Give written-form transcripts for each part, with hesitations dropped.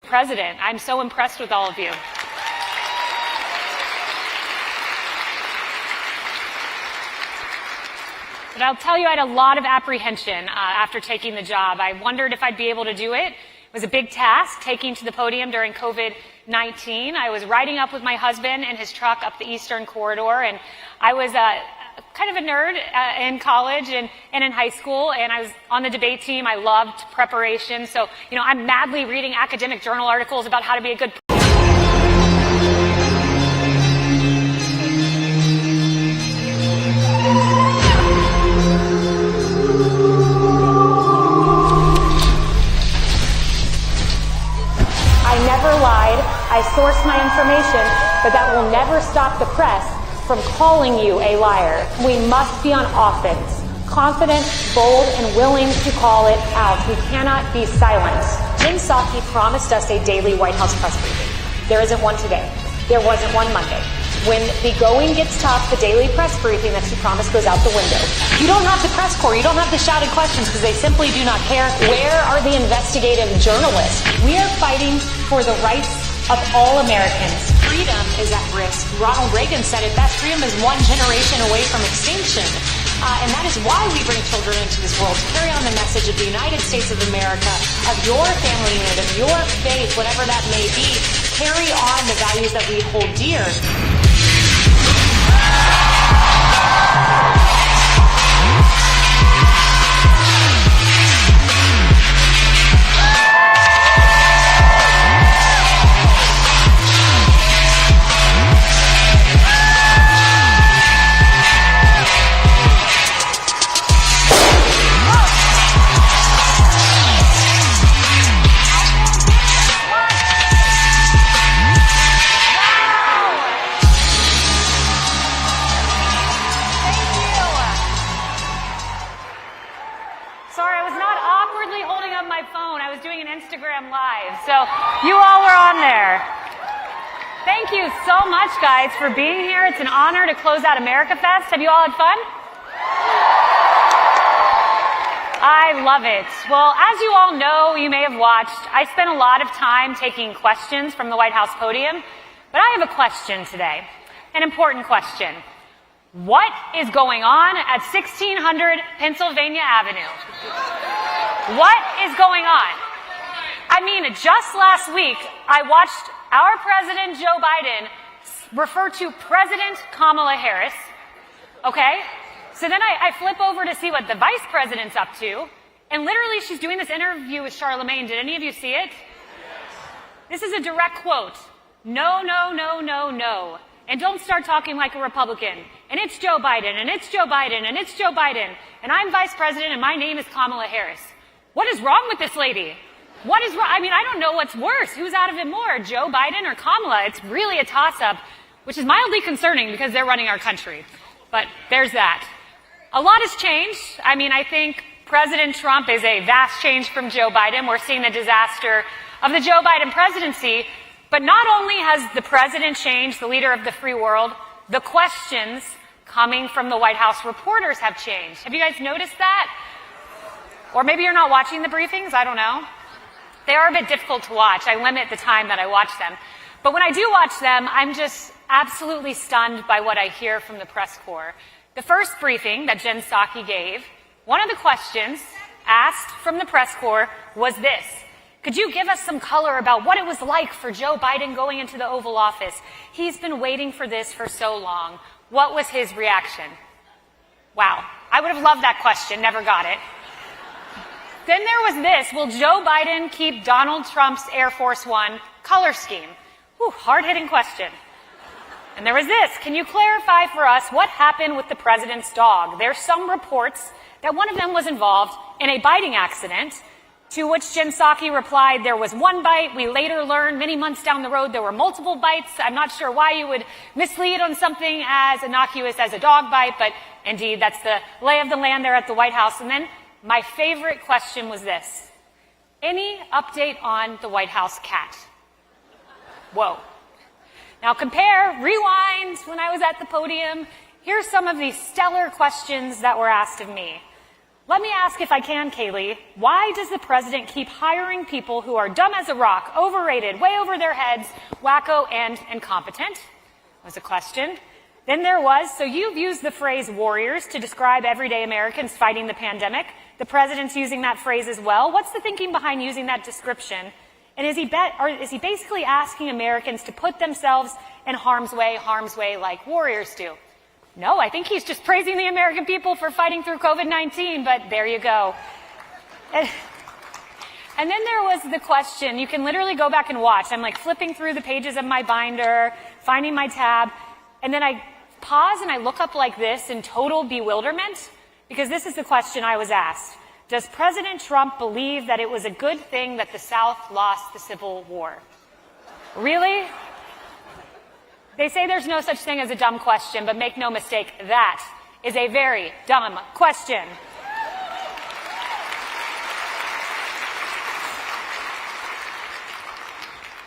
president. I'm so impressed with all of you. But I'll tell you, I had a lot of apprehension after taking the job. I wondered if I'd be able to do it. It was a big task, taking to the podium during COVID-19. I was riding up with my husband in his truck up the Eastern Corridor, and I was kind of a nerd in college and in high school, and I was on the debate team. I loved preparation. So, I'm madly reading academic journal articles about how to be a good I sourced my information, but that will never stop the press from calling you a liar. We must be on offense, confident, bold, and willing to call it out. We cannot be silent. Jen Psaki promised us a daily White House press briefing. There isn't one today. There wasn't one Monday. When the going gets tough, the daily press briefing that she promised goes out the window. You don't have the press corps. You don't have the shouted questions because they simply do not care. Where are the investigative journalists? We are fighting for the rights of all Americans. Freedom is at risk. Ronald Reagan said it best, freedom is one generation away from extinction. And that is why we bring children into this world, to carry on the message of the United States of America, of your family unit, of your faith, whatever that may be. Carry on the values that we hold dear. So you all were on there. Thank you so much, guys, for being here. It's an honor to close out AmericaFest. Have you all had fun? I love it. Well, as you all know, you may have watched, I spent a lot of time taking questions from the White House podium, but I have a question today, an important question. What is going on at 1600 Pennsylvania Avenue? What is going on? I mean, just last week, I watched our President Joe Biden refer to President Kamala Harris. Okay? So then I flip over to see what the Vice President's up to, and literally she's doing this interview with Charlemagne. Did any of you see it? This is a direct quote. No, no, no, no, no. And don't start talking like a Republican. And it's Joe Biden, and it's Joe Biden, and it's Joe Biden. And I'm Vice President, and my name is Kamala Harris. What is wrong with this lady? What is wrong? I mean, I don't know what's worse. Who's out of it more, Joe Biden or Kamala? It's really a toss-up, which is mildly concerning because they're running our country. But there's that. A lot has changed. I mean, I think President Trump is a vast change from Joe Biden. We're seeing the disaster of the Joe Biden presidency. But not only has the president changed, the leader of the free world, the questions coming from the White House reporters have changed. Have you guys noticed that? Or maybe you're not watching the briefings. I don't know. They are a bit difficult to watch. I limit the time that I watch them. But when I do watch them, I'm just absolutely stunned by what I hear from the press corps. The first briefing that Jen Psaki gave, one of the questions asked from the press corps was this. Could you give us some color about what it was like for Joe Biden going into the Oval Office? He's been waiting for this for so long. What was his reaction? Wow. I would have loved that question. Never got it. Then there was this. Will Joe Biden keep Donald Trump's Air Force One color scheme? Ooh, hard-hitting question. And there was this. Can you clarify for us what happened with the president's dog? There's some reports that one of them was involved in a biting accident, to which Jen Psaki replied, there was one bite. We later learned many months down the road there were multiple bites. I'm not sure why you would mislead on something as innocuous as a dog bite, but indeed that's the lay of the land there at the White House. And then my favorite question was this. Any update on the White House cat? Whoa. Now compare, rewind when I was at the podium. Here's some of the stellar questions that were asked of me. Let me ask if I can, Kayleigh, why does the president keep hiring people who are dumb as a rock, overrated, way over their heads, wacko, and incompetent? Was a question. Then there was, so you've used the phrase warriors to describe everyday Americans fighting the pandemic. The president's using that phrase as well. What's the thinking behind using that description? And is he basically asking Americans to put themselves in harm's way like warriors do? No, I think he's just praising the American people for fighting through COVID-19, but there you go. And then there was the question, you can literally go back and watch. I'm like flipping through the pages of my binder, finding my tab, and then I pause and I look up like this in total bewilderment, because this is the question I was asked. Does President Trump believe that it was a good thing that the South lost the Civil War? Really? They say there's no such thing as a dumb question, but make no mistake, that is a very dumb question.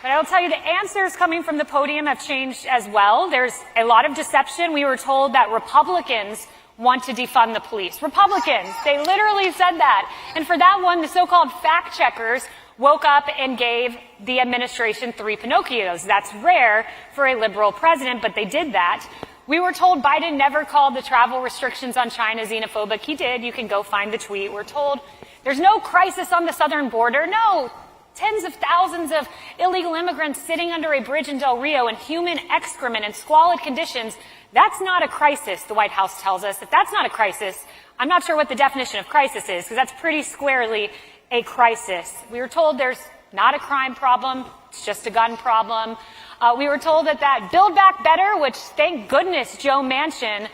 But I will tell you the answers coming from the podium have changed as well. There's a lot of deception. We were told that Republicans want to defund the police. Republicans, they literally said that. And for that one, the so-called fact checkers woke up and gave the administration 3 Pinocchios. That's rare for a liberal president, but they did that. We were told Biden never called the travel restrictions on China xenophobic. He did. You can go find the tweet. We're told there's no crisis on the southern border. No. Tens of thousands of illegal immigrants sitting under a bridge in Del Rio in human excrement and squalid conditions. That's not a crisis, the White House tells us. If that's not a crisis, I'm not sure what the definition of crisis is, because that's pretty squarely a crisis. We were told there's not a crime problem, it's just a gun problem. We were told that Build Back Better, which thank goodness Joe Manchin, he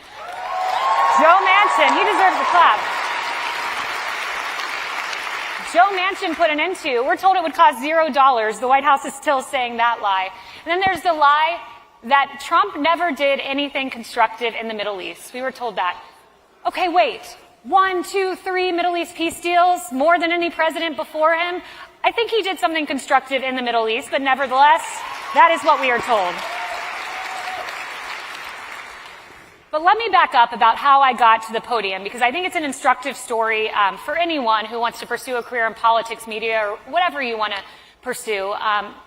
deserves a clap. Joe Manchin put an end to. We're told it would cost $0. The White House is still saying that lie. And then there's the lie that Trump never did anything constructive in the Middle East. We were told that. Okay, wait. 1, 2, 3 Middle East peace deals, more than any president before him. I think he did something constructive in the Middle East, but nevertheless, that is what we are told. But let me back up about how I got to the podium, because I think it's an instructive story for anyone who wants to pursue a career in politics, media, or whatever you want to pursue.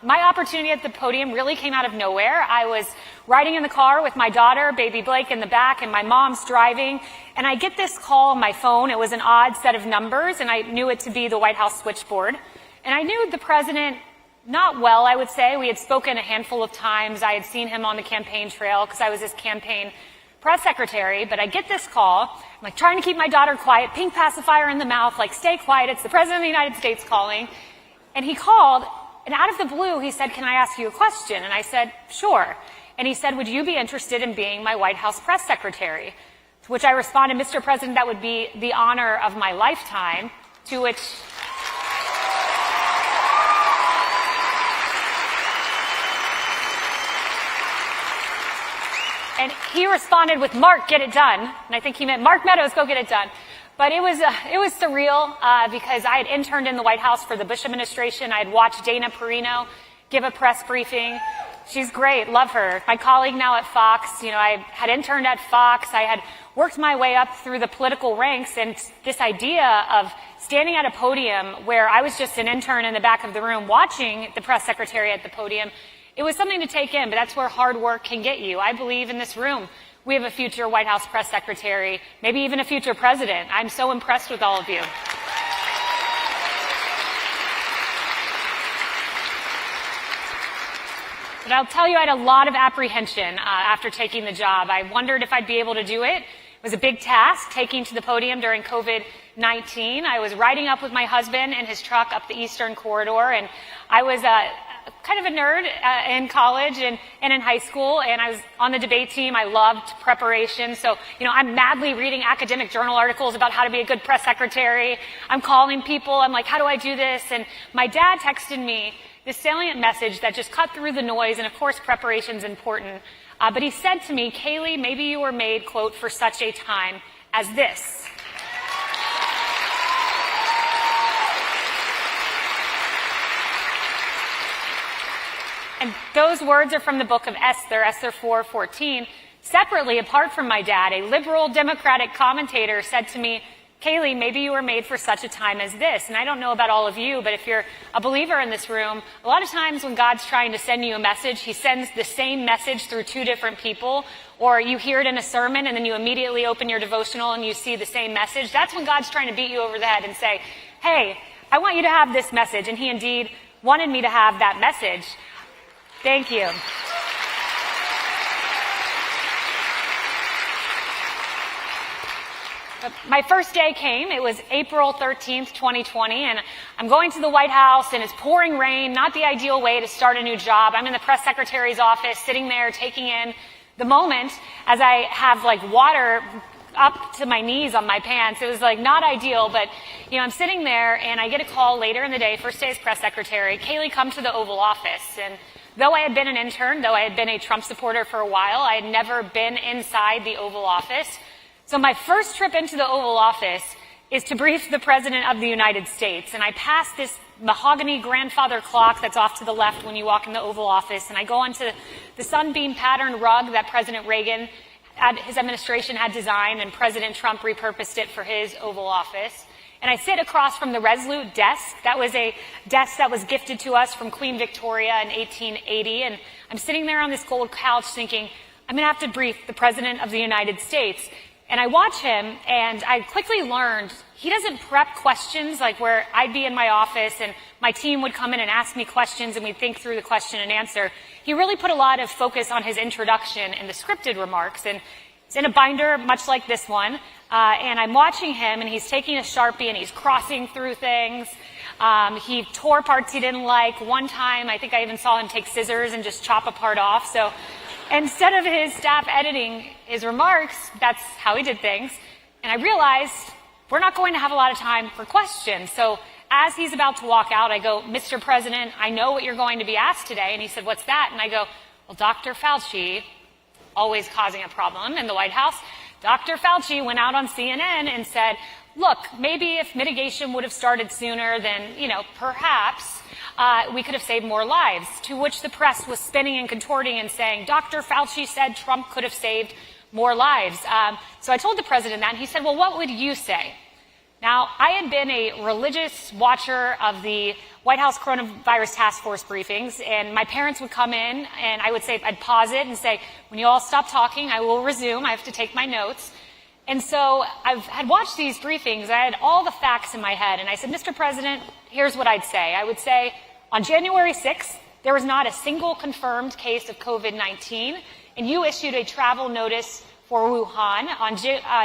My opportunity at the podium really came out of nowhere. I was riding in the car with my daughter, baby Blake, in the back, and my mom's driving, and I get this call on my phone. It was an odd set of numbers, and I knew it to be the White House switchboard. And I knew the president not well, I would say. We had spoken a handful of times. I had seen him on the campaign trail because I was his campaign press secretary, but I get this call. I'm like trying to keep my daughter quiet, pink pacifier in the mouth, like stay quiet, it's the President of the United States calling. And he called, and out of the blue, he said, can I ask you a question? And I said, sure. And he said, would you be interested in being my White House press secretary? To which I responded, Mr. President, that would be the honor of my lifetime. To which and he responded with, Mark, get it done. And I think he meant, Mark Meadows, go get it done. But it was surreal because I had interned in the White House for the Bush administration. I had watched Dana Perino give a press briefing. She's great, love her. My colleague now at Fox, I had interned at Fox. I had worked my way up through the political ranks, and this idea of standing at a podium where I was just an intern in the back of the room watching the press secretary at the podium, it was something to take in, but that's where hard work can get you. I believe in this room we have a future White House press secretary, maybe even a future president. I'm so impressed with all of you. But I'll tell you, I had a lot of apprehension after taking the job. I wondered if I'd be able to do it. It was a big task, taking to the podium during COVID-19. I was riding up with my husband in his truck up the Eastern Corridor, and I was kind of a nerd in college and in high school, and I was on the debate team. I loved preparation. So, I'm madly reading academic journal articles about how to be a good press secretary. I'm calling people. I'm like, how do I do this? And my dad texted me this salient message that just cut through the noise, and of course preparation's important. But he said to me, Kayleigh, maybe you were made, quote, for such a time as this. And those words are from the book of Esther, Esther 4:14. Separately, apart from my dad, a liberal Democratic commentator said to me, Kayleigh, maybe you were made for such a time as this. And I don't know about all of you, but if you're a believer in this room, a lot of times when God's trying to send you a message, he sends the same message through two different people, or you hear it in a sermon and then you immediately open your devotional and you see the same message. That's when God's trying to beat you over the head and say, hey, I want you to have this message. And he indeed wanted me to have that message. Thank you. My first day came. It was April 13th, 2020, and I'm going to the White House, and it's pouring rain, not the ideal way to start a new job. I'm in the press secretary's office, sitting there, taking in the moment as I have, water up to my knees on my pants. It was, not ideal, but, I'm sitting there, and I get a call later in the day, first day as press secretary, Kayleigh, come to the Oval Office. And though I had been an intern, though I had been a Trump supporter for a while, I had never been inside the Oval Office. So my first trip into the Oval Office is to brief the President of the United States. And I pass this mahogany grandfather clock that's off to the left when you walk in the Oval Office. And I go onto the sunbeam pattern rug that President Reagan, his administration had designed, and President Trump repurposed it for his Oval Office. And I sit across from the Resolute desk. That was a desk that was gifted to us from Queen Victoria in 1880. And I'm sitting there on this gold couch thinking, I'm going to have to brief the President of the United States. And I watch him, and I quickly learned he doesn't prep questions like where I'd be in my office and my team would come in and ask me questions and we'd think through the question and answer. He really put a lot of focus on his introduction and the scripted remarks. And it's in a binder much like this one. And I'm watching him, and he's taking a Sharpie and he's crossing through things. He tore parts he didn't like. One time, I think I even saw him take scissors and just chop a part off. So instead of his staff editing his remarks, that's how he did things. And I realized we're not going to have a lot of time for questions. So as he's about to walk out, I go, Mr. President, I know what you're going to be asked today. And he said, what's that? And I go, well, Dr. Fauci, always causing a problem in the White House, Dr. Fauci went out on CNN and said, look, maybe if mitigation would have started sooner, then, perhaps we could have saved more lives. To which the press was spinning and contorting and saying, Dr. Fauci said Trump could have saved more lives. So I told the president that, and he said, well, what would you say? Now, I had been a religious watcher of the White House Coronavirus Task Force briefings, and my parents would come in, and I'd pause it and say, when you all stop talking, I will resume. I have to take my notes. And so I had watched these briefings. I had all the facts in my head, and I said, Mr. President, here's what I'd say. I would say, on January 6th, there was not a single confirmed case of COVID-19, and you issued a travel notice for Wuhan. On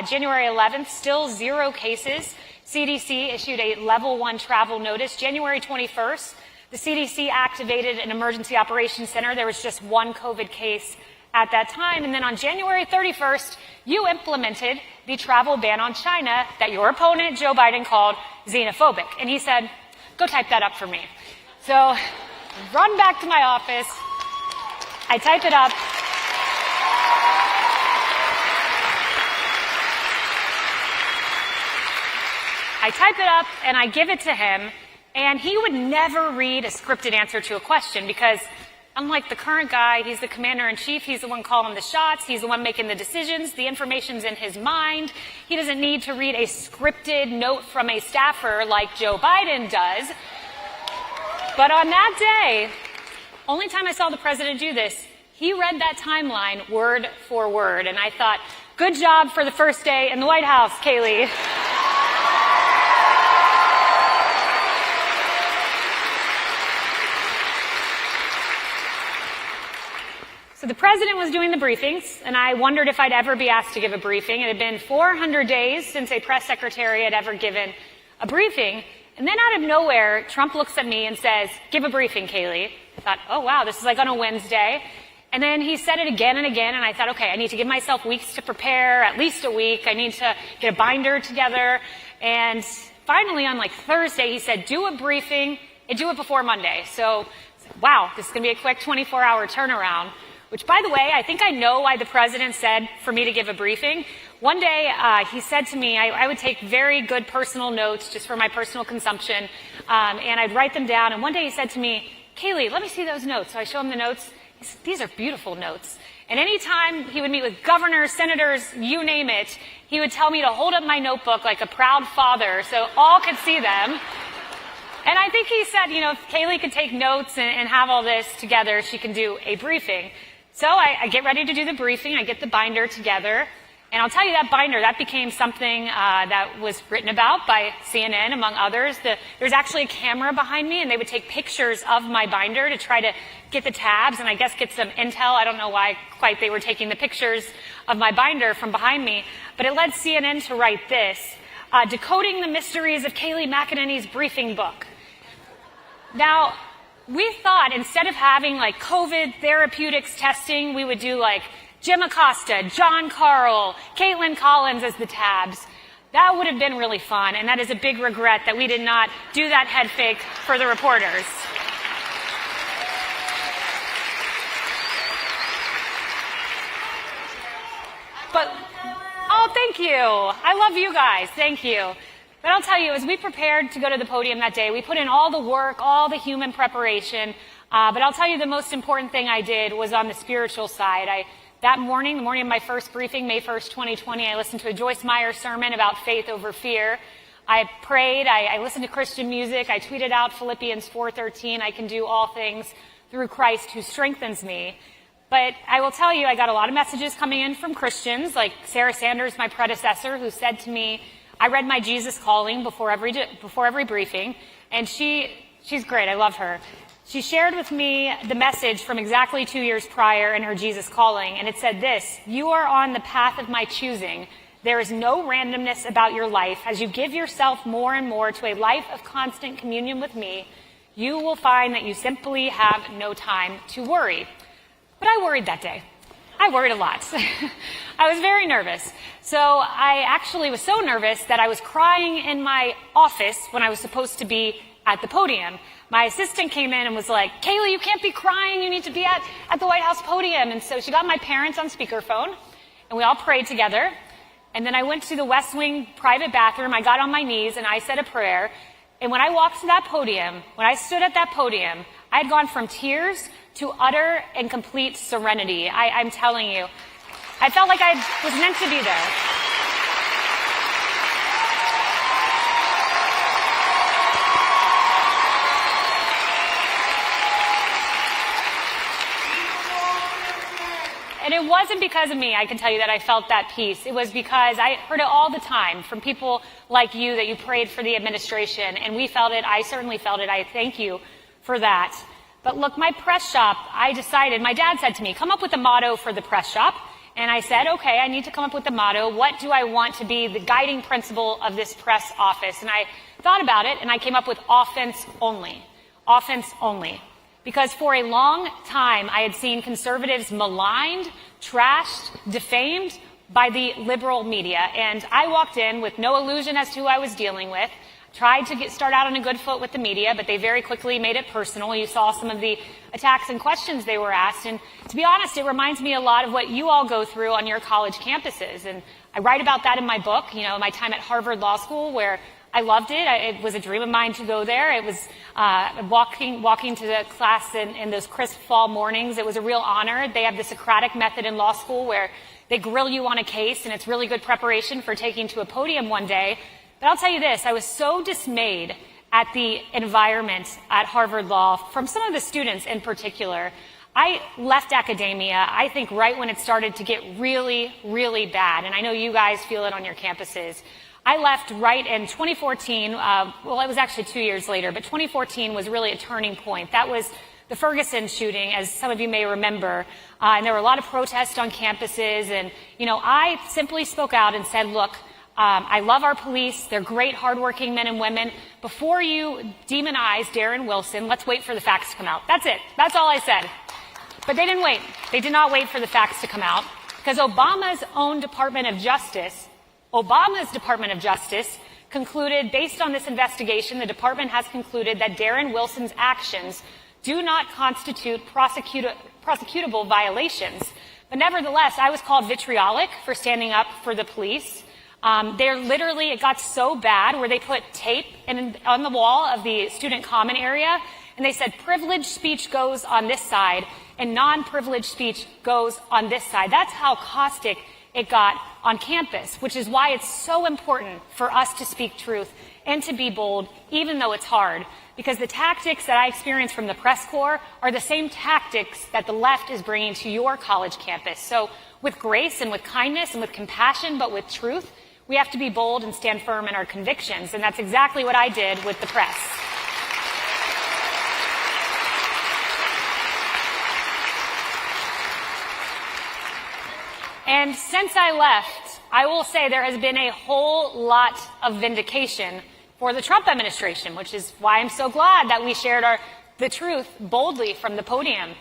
January 11th, still 0 cases. CDC issued a level 1 travel notice. January 21st, the CDC activated an emergency operations center. There was just 1 COVID case at that time. And then on January 31st, you implemented the travel ban on China that your opponent, Joe Biden, called xenophobic. And he said, go type that up for me. So run back to my office. I type it up. I type it up and I give it to him, and he would never read a scripted answer to a question because unlike the current guy, he's the commander-in-chief, he's the one calling the shots, he's the one making the decisions, the information's in his mind. He doesn't need to read a scripted note from a staffer like Joe Biden does. But on that day, only time I saw the president do this, he read that timeline word for word, and I thought, good job for the first day in the White House, Kayleigh. So the president was doing the briefings, and I wondered if I'd ever be asked to give a briefing. It had been 400 days since a press secretary had ever given a briefing. And then out of nowhere, Trump looks at me and says, give a briefing, Kayleigh. I thought, oh, wow, this is like on a Wednesday. And then he said it again and again, and I thought, okay, I need to give myself weeks to prepare, at least a week. I need to get a binder together. And finally, on Thursday, he said, do a briefing and do it before Monday. So, wow, this is going to be a quick 24-hour turnaround. Which, by the way, I think I know why the president said for me to give a briefing. One day, he said to me, I would take very good personal notes just for my personal consumption, and I'd write them down. And one day he said to me, Kayleigh, let me see those notes. So I show him the notes. He said, these are beautiful notes. And anytime he would meet with governors, senators, you name it, he would tell me to hold up my notebook like a proud father so all could see them. And I think he said, if Kayleigh could take notes and have all this together, she can do a briefing. So I get ready to do the briefing. I get the binder together. And I'll tell you, that binder, that became something that was written about by CNN, among others. There's actually a camera behind me, and they would take pictures of my binder to try to get the tabs and I guess get some intel. I don't know why quite they were taking the pictures of my binder from behind me. But it led CNN to write this, Decoding the Mysteries of Kayleigh McEnany's Briefing Book. Now, we thought instead of having like COVID therapeutics testing, we would do like Jim Acosta, John Carl, Caitlin Collins as the tabs. That would have been really fun, and that is a big regret that we did not do that head fake for the reporters. But, oh, thank you. I love you guys. Thank you. But I'll tell you, as we prepared to go to the podium that day, we put in all the work, all the human preparation. But I'll tell you, the most important thing I did was on the spiritual side. That morning, the morning of my first briefing, May 1st, 2020, I listened to a Joyce Meyer sermon about faith over fear. I prayed. I listened to Christian music. I tweeted out Philippians 4:13. I can do all things through Christ who strengthens me. But I will tell you, I got a lot of messages coming in from Christians, like Sarah Sanders, my predecessor, who said to me, I read my Jesus Calling before every briefing, and she's great. I love her. She shared with me the message from exactly 2 years prior in her Jesus Calling, and it said this, You are on the path of my choosing. There is no randomness about your life. As you give yourself more and more to a life of constant communion with me, you will find that you simply have no time to worry. But I worried that day. I worried a lot. I was very nervous. So I actually was so nervous that I was crying in my office when I was supposed to be at the podium. My assistant came in and was like, Kayleigh, you can't be crying. You need to be at the White House podium. And so she got my parents on speakerphone, and we all prayed together. And then I went to the West Wing private bathroom. I got on my knees, and I said a prayer. And when I walked to that podium, when I stood at that podium, I had gone from tears to utter and complete serenity. I'm telling you. I felt like I was meant to be there. And it wasn't because of me, I can tell you, that I felt that peace. It was because I heard it all the time from people like you, that you prayed for the administration, and we felt it. I certainly felt it. I thank you for that. But look, my press shop, I decided, my dad said to me, come up with a motto for the press shop. And I said, okay, I need to come up with a motto. What do I want to be the guiding principle of this press office? And I thought about it, and I came up with offense only. Offense only. Because for a long time, I had seen conservatives maligned, trashed, defamed by the liberal media. And I walked in with no illusion as to who I was dealing with, tried to start out on a good foot with the media, but they very quickly made it personal. You saw some of the attacks and questions they were asked. And to be honest, it reminds me a lot of what you all go through on your college campuses. And I write about that in my book, my time at Harvard Law School, where I loved it. It was a dream of mine to go there. It was walking to the class in those crisp fall mornings. It was a real honor. They have the Socratic method in law school where they grill you on a case, and it's really good preparation for taking to a podium one day. But I'll tell you this, I was so dismayed at the environment at Harvard Law from some of the students in particular. I left academia, I think, right when it started to get really, really bad. And I know you guys feel it on your campuses. I left right in 2014. Well, it was actually 2 years later, but 2014 was really a turning point. That was the Ferguson shooting, as some of you may remember. And there were a lot of protests on campuses. And, I simply spoke out and said, look, I love our police. They're great, hardworking men and women. Before you demonize Darren Wilson, let's wait for the facts to come out. That's it. That's all I said. But they didn't wait. They did not wait for the facts to come out, because Obama's Department of Justice concluded, based on this investigation, the department has concluded that Darren Wilson's actions do not constitute prosecutable violations. But nevertheless, I was called vitriolic for standing up for the police. It got so bad where they put tape on the wall of the student common area, and they said privileged speech goes on this side and non-privileged speech goes on this side. That's how caustic it got on campus, which is why it's so important for us to speak truth and to be bold, even though it's hard. Because the tactics that I experienced from the press corps are the same tactics that the left is bringing to your college campus. So with grace and with kindness and with compassion, but with truth, we have to be bold and stand firm in our convictions. And that's exactly what I did with the press. And since I left, I will say there has been a whole lot of vindication for the Trump administration, which is why I'm so glad that we shared the truth boldly from the podium.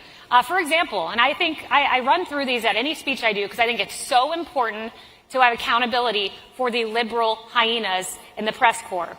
For example, and I think I run through these at any speech I do because I think it's so important to have accountability for the liberal hyenas in the press corps.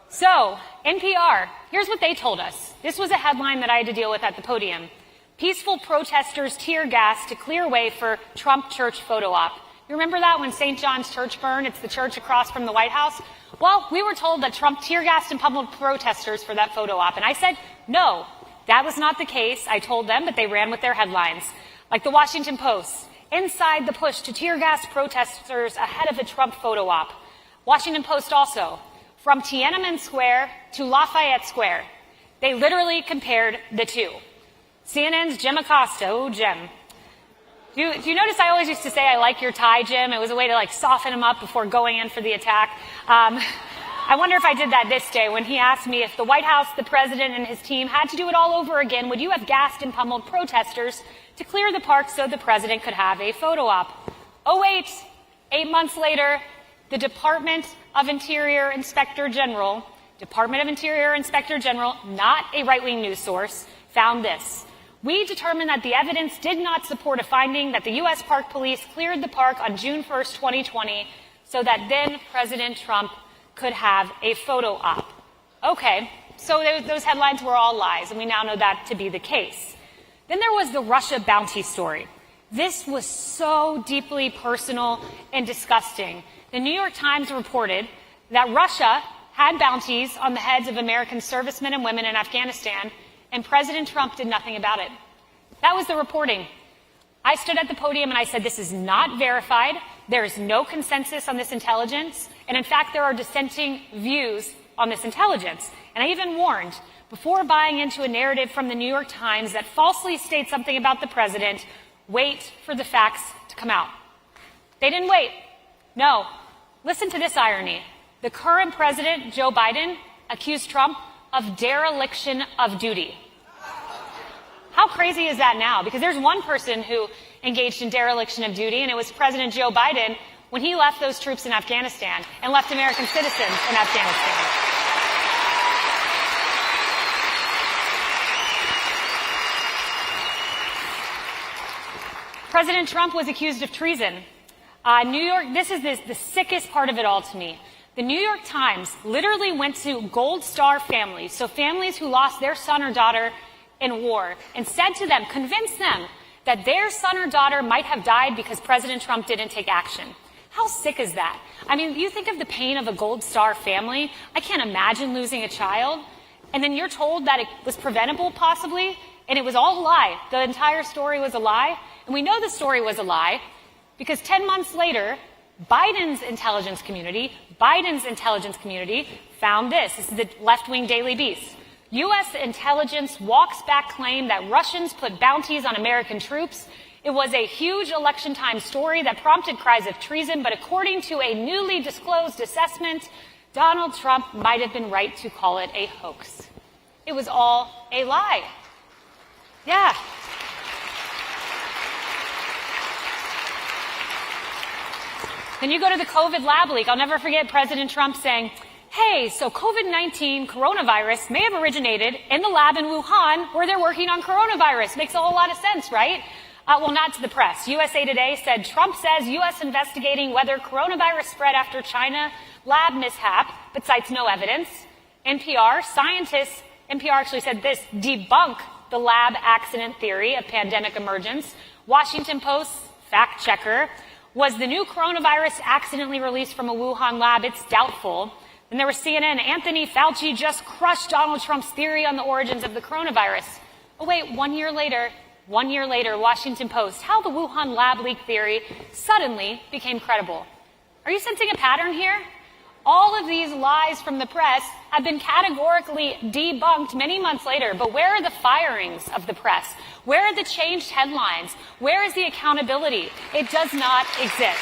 So, NPR, here's what they told us. This was a headline that I had to deal with at the podium. Peaceful protesters tear gas to clear way for Trump church photo op. You remember that when St. John's Church burned? It's the church across from the White House. Well, we were told that Trump tear gassed and pummeled protesters for that photo op. And I said, no, that was not the case. I told them, but they ran with their headlines. Like the Washington Post, inside the push to tear gas protesters ahead of a Trump photo op. Washington Post also, from Tiananmen Square to Lafayette Square. They literally compared the two. CNN's Jim Acosta. Oh, Jim. Do you notice I always used to say, I like your tie, Jim? It was a way to soften him up before going in for the attack. I wonder if I did that this day when he asked me if the White House, the president, and his team had to do it all over again, would you have gassed and pummeled protesters to clear the park so the president could have a photo op? Oh, wait. 8 months later, the Department of Interior Inspector General, not a right-wing news source, found this. We determined that the evidence did not support a finding that the U.S. Park Police cleared the park on June 1st, 2020, so that then President Trump could have a photo op. Okay, so those headlines were all lies, and we now know that to be the case. Then there was the Russia bounty story. This was so deeply personal and disgusting. The New York Times reported that Russia had bounties on the heads of American servicemen and women in Afghanistan, and President Trump did nothing about it. That was the reporting. I stood at the podium and I said, this is not verified. There is no consensus on this intelligence. And in fact, there are dissenting views on this intelligence. And I even warned, before buying into a narrative from the New York Times that falsely states something about the president, wait for the facts to come out. They didn't wait. No. Listen to this irony. The current president, Joe Biden, accused Trump of dereliction of duty. How crazy is that now? Because there's one person who engaged in dereliction of duty, and it was President Joe Biden when he left those troops in Afghanistan and left American citizens in Afghanistan. President Trump was accused of treason. New York, this is the sickest part of it all to me. The New York Times literally went to Gold Star families, so families who lost their son or daughter in war, and said to them, convinced them that their son or daughter might have died because President Trump didn't take action. How sick is that? I mean, you think of the pain of a Gold Star family. I can't imagine losing a child. And then you're told that it was preventable, possibly, and it was all a lie. The entire story was a lie. And we know the story was a lie because 10 months later, Biden's intelligence community found this. This is the left-wing Daily Beast. U.S. intelligence walks back claim that Russians put bounties on American troops. It was a huge election time story that prompted cries of treason, but according to a newly disclosed assessment, Donald Trump might have been right to call it a hoax. It was all a lie. Yeah. Then you go to the COVID lab leak. I'll never forget President Trump saying, hey, so COVID-19 coronavirus may have originated in the lab in Wuhan where they're working on coronavirus. Makes a whole lot of sense, right? Well, not to the press. USA Today said, Trump says U.S. investigating whether coronavirus spread after China lab mishap, but cites no evidence. NPR actually said this, debunk the lab accident theory of pandemic emergence. Washington Post, fact checker, was the new coronavirus accidentally released from a Wuhan lab? It's doubtful. And there was CNN, Anthony Fauci just crushed Donald Trump's theory on the origins of the coronavirus. Oh wait, 1 year later, Washington Post, how the Wuhan lab leak theory suddenly became credible. Are you sensing a pattern here? All of these lies from the press have been categorically debunked many months later, but where are the firings of the press? Where are the changed headlines? Where is the accountability? It does not exist.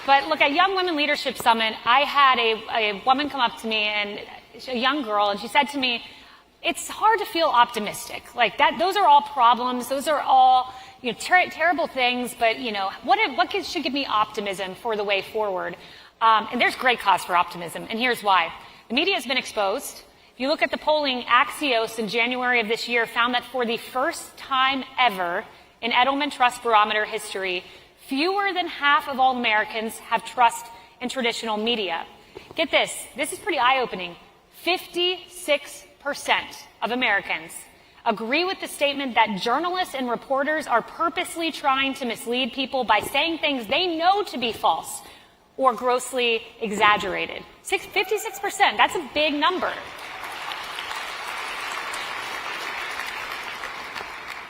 But look, at Young Women Leadership Summit, I had a woman come up to me, and a young girl, and she said to me, it's hard to feel optimistic. Like that, those are all problems. Those are all, terrible things. But, what should give me optimism for the way forward? And there's great cause for optimism. And here's why. The media has been exposed. If you look at the polling, Axios in January of this year found that for the first time ever in Edelman Trust Barometer history, fewer than half of all Americans have trust in traditional media. Get this. This is pretty eye-opening. 56% of Americans agree with the statement that journalists and reporters are purposely trying to mislead people by saying things they know to be false or grossly exaggerated. 56%, that's a big number.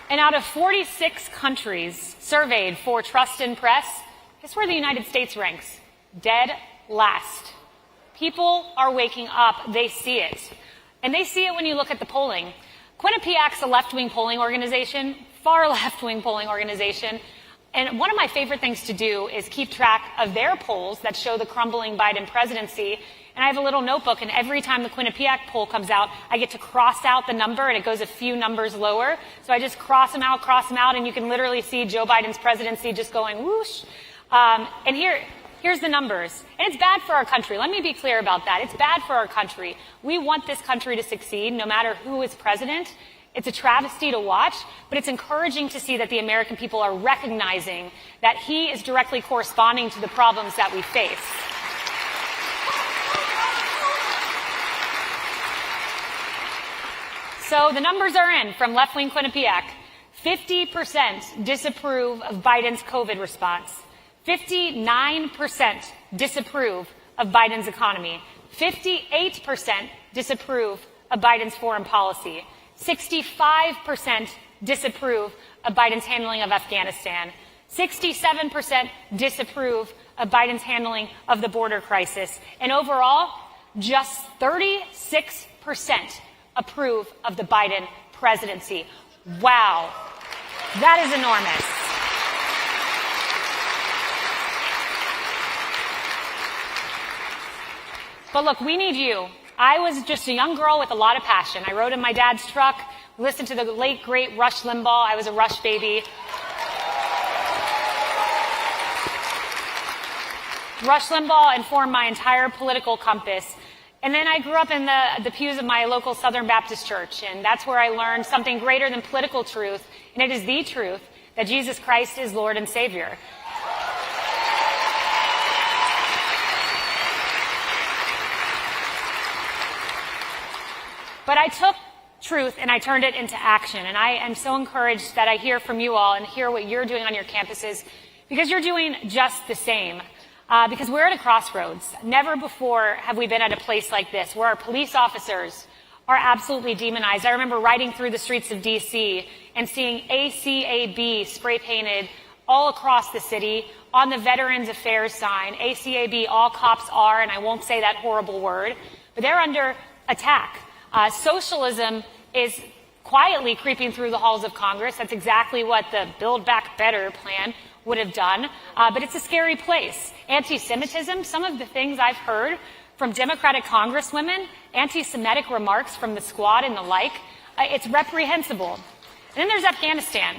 And out of 46 countries surveyed for trust in press, guess where the United States ranks? Dead last. People are waking up. They see it. And they see it when you look at the polling. Quinnipiac's a left-wing polling organization, far left-wing polling organization. And one of my favorite things to do is keep track of their polls that show the crumbling Biden presidency. And I have a little notebook, and every time the Quinnipiac poll comes out, I get to cross out the number, and it goes a few numbers lower. So I just cross them out, and you can literally see Joe Biden's presidency just going whoosh. And here's the numbers. And it's bad for our country. Let me be clear about that. It's bad for our country. We want this country to succeed, no matter who is president. It's a travesty to watch, but it's encouraging to see that the American people are recognizing that he is directly corresponding to the problems that we face. So the numbers are in from left-wing Quinnipiac. 50% disapprove of Biden's COVID response. 59% disapprove of Biden's economy. 58% disapprove of Biden's foreign policy. 65% disapprove of Biden's handling of Afghanistan. 67% disapprove of Biden's handling of the border crisis. And overall, just 36% approve of the Biden presidency. Wow. That is enormous. But look, we need you. I was just a young girl with a lot of passion. I rode in my dad's truck, listened to the late, great Rush Limbaugh. I was a Rush baby. Rush Limbaugh informed my entire political compass. And then I grew up in the pews of my local Southern Baptist church, and that's where I learned something greater than political truth, and it is the truth that Jesus Christ is Lord and Savior. But I took truth and I turned it into action, and I am so encouraged that I hear from you all and hear what you're doing on your campuses, because you're doing just the same. Because we're at a crossroads. Never before have we been at a place like this, where our police officers are absolutely demonized. I remember riding through the streets of D.C. and seeing ACAB spray painted all across the city on the Veterans Affairs sign. ACAB, all cops are, and I won't say that horrible word, but they're under attack. Socialism is quietly creeping through the halls of Congress. That's exactly what the Build Back Better plan would have done. But it's a scary place. Anti-Semitism, some of the things I've heard from Democratic congresswomen, anti-Semitic remarks from the Squad and the like, it's reprehensible. And then there's Afghanistan.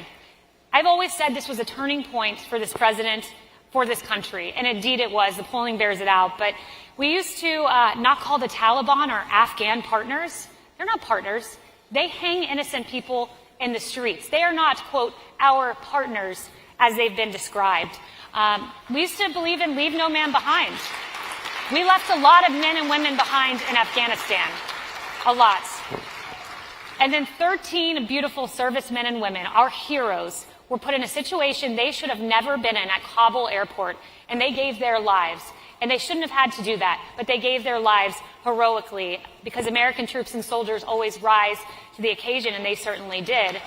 I've always said this was a turning point for this president, for this country. And indeed it was. The polling bears it out. But we used to not call the Taliban our Afghan partners. They're not partners. They hang innocent people in the streets. They are not, quote, our partners as they've been described. We used to believe in leave no man behind. We left a lot of men and women behind in Afghanistan. A lot. And then 13 beautiful servicemen and women, our heroes, were put in a situation they should have never been in at Kabul airport, and they gave their lives. And they shouldn't have had to do that, but they gave their lives heroically because American troops and soldiers always rise to the occasion, and they certainly did.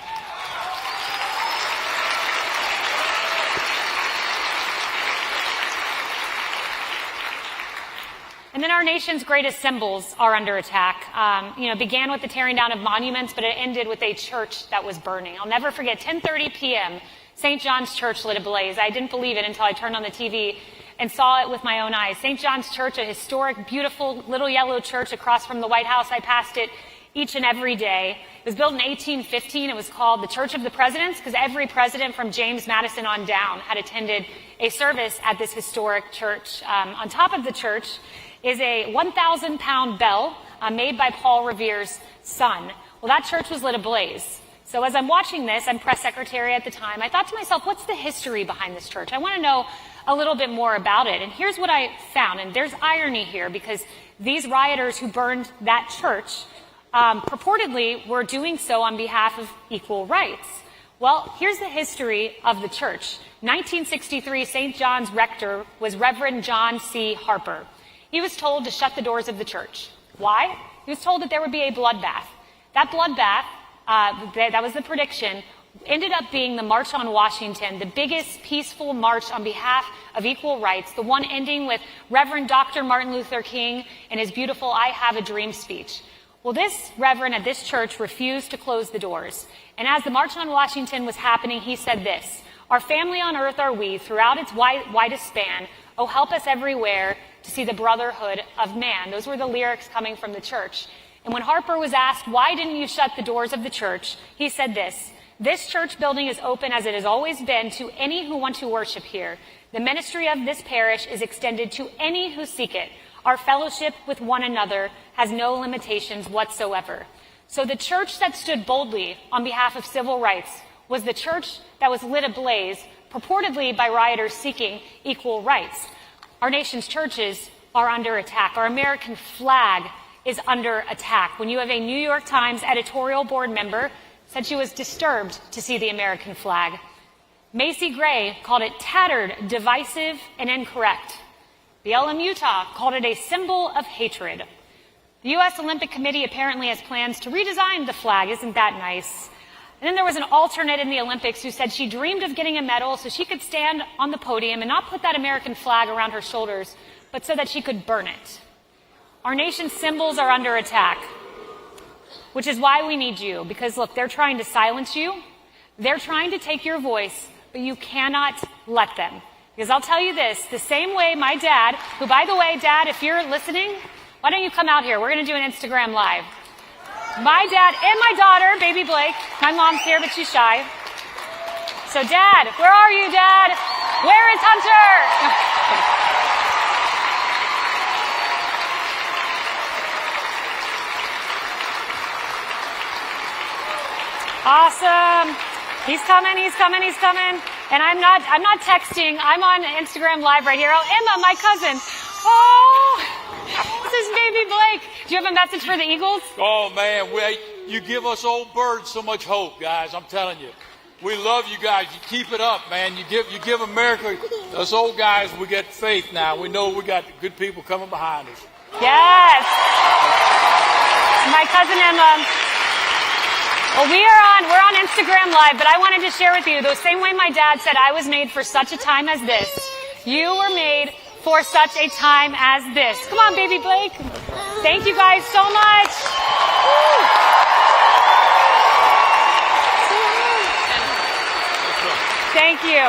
And then our nation's greatest symbols are under attack. Began with the tearing down of monuments, but it ended with a church that was burning. I'll never forget, 10:30 p.m., St. John's Church lit ablaze. I didn't believe it until I turned on the TV and saw it with my own eyes. St. John's Church, a historic, beautiful little yellow church across from the White House. I passed it each and every day. It was built in 1815. It was called the Church of the Presidents because every president from James Madison on down had attended a service at this historic church. On top of the church is a 1,000-pound bell made by Paul Revere's son. Well, that church was lit ablaze. So as I'm watching this, I'm press secretary at the time, I thought to myself, what's the history behind this church? I want to know a little bit more about it. And here's what I found, and there's irony here because these rioters who burned that church purportedly were doing so on behalf of equal rights. Well, here's the history of the church. 1963, St. John's rector was Reverend John C. Harper. He was told to shut the doors of the church. Why? He was told that there would be a bloodbath. That bloodbath, that was the prediction, ended up being the March on Washington, the biggest peaceful march on behalf of equal rights, the one ending with Reverend Dr. Martin Luther King and his beautiful I Have a Dream speech. Well, this reverend at this church refused to close the doors. And as the March on Washington was happening, he said this, "Our family on earth are we, throughout its widest span. Oh, help us everywhere to see the brotherhood of man." Those were the lyrics coming from the church. And when Harper was asked, why didn't you shut the doors of the church? He said this, "This church building is open as it has always been to any who want to worship here. The ministry of this parish is extended to any who seek it. Our fellowship with one another has no limitations whatsoever." So the church that stood boldly on behalf of civil rights was the church that was lit ablaze, purportedly by rioters seeking equal rights. Our nation's churches are under attack. Our American flag is under attack. When you have a New York Times editorial board member said she was disturbed to see the American flag. Macy Gray called it tattered, divisive, and incorrect. BLM Utah called it a symbol of hatred. The U.S. Olympic Committee apparently has plans to redesign the flag. Isn't that nice? And then there was an alternate in the Olympics who said she dreamed of getting a medal so she could stand on the podium and not put that American flag around her shoulders, but so that she could burn it. Our nation's symbols are under attack, which is why we need you. Because look, they're trying to silence you. They're trying to take your voice, but you cannot let them. Because I'll tell you this, the same way my dad, who, by the way, Dad, if you're listening, why don't you come out here? We're going to do an Instagram Live. My dad and my daughter, baby Blake, my mom's here, but she's shy. So, Dad, where are you, Dad? Where is Hunter? Awesome. He's coming, he's coming, he's coming. And I'm not texting. I'm on Instagram Live right here. Oh, Emma, my cousin. Oh, this is baby Blake. Do you have a message for the Eagles? Oh, man, you give us old birds so much hope, guys. I'm telling you. We love you guys. You keep it up, man. You give America, us old guys, we get faith now. We know we got good people coming behind us. Yes. My cousin Emma. Well, we're on Instagram Live, but I wanted to share with you, the same way my dad said I was made for such a time as this, you were made for such a time as this. Come on, baby Blake. Thank you guys so much. Woo. Thank you.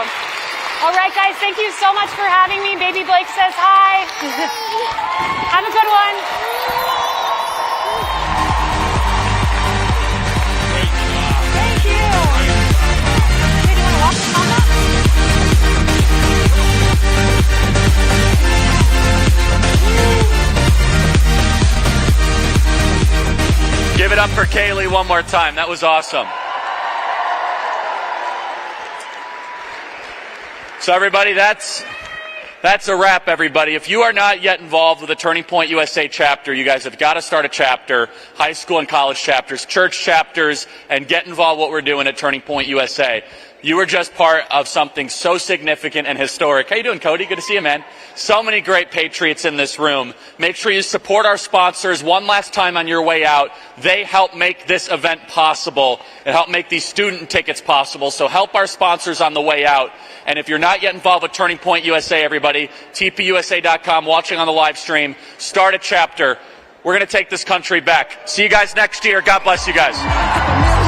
All right, guys, thank you so much for having me. Baby Blake says hi. Have a good one. Give it up for Kayleigh one more time. That was awesome. So everybody, that's a wrap, everybody. If you are not yet involved with the Turning Point USA chapter, you guys have got to start a chapter, high school and college chapters, church chapters, and get involved with what we're doing at Turning Point USA. You were just part of something so significant and historic. How you doing, Cody? Good to see you, man. So many great patriots in this room. Make sure you support our sponsors one last time on your way out. They help make this event possible and help make these student tickets possible. So help our sponsors on the way out. And if you're not yet involved with Turning Point USA, everybody, tpusa.com, watching on the live stream, start a chapter. We're going to take this country back. See you guys next year. God bless you guys.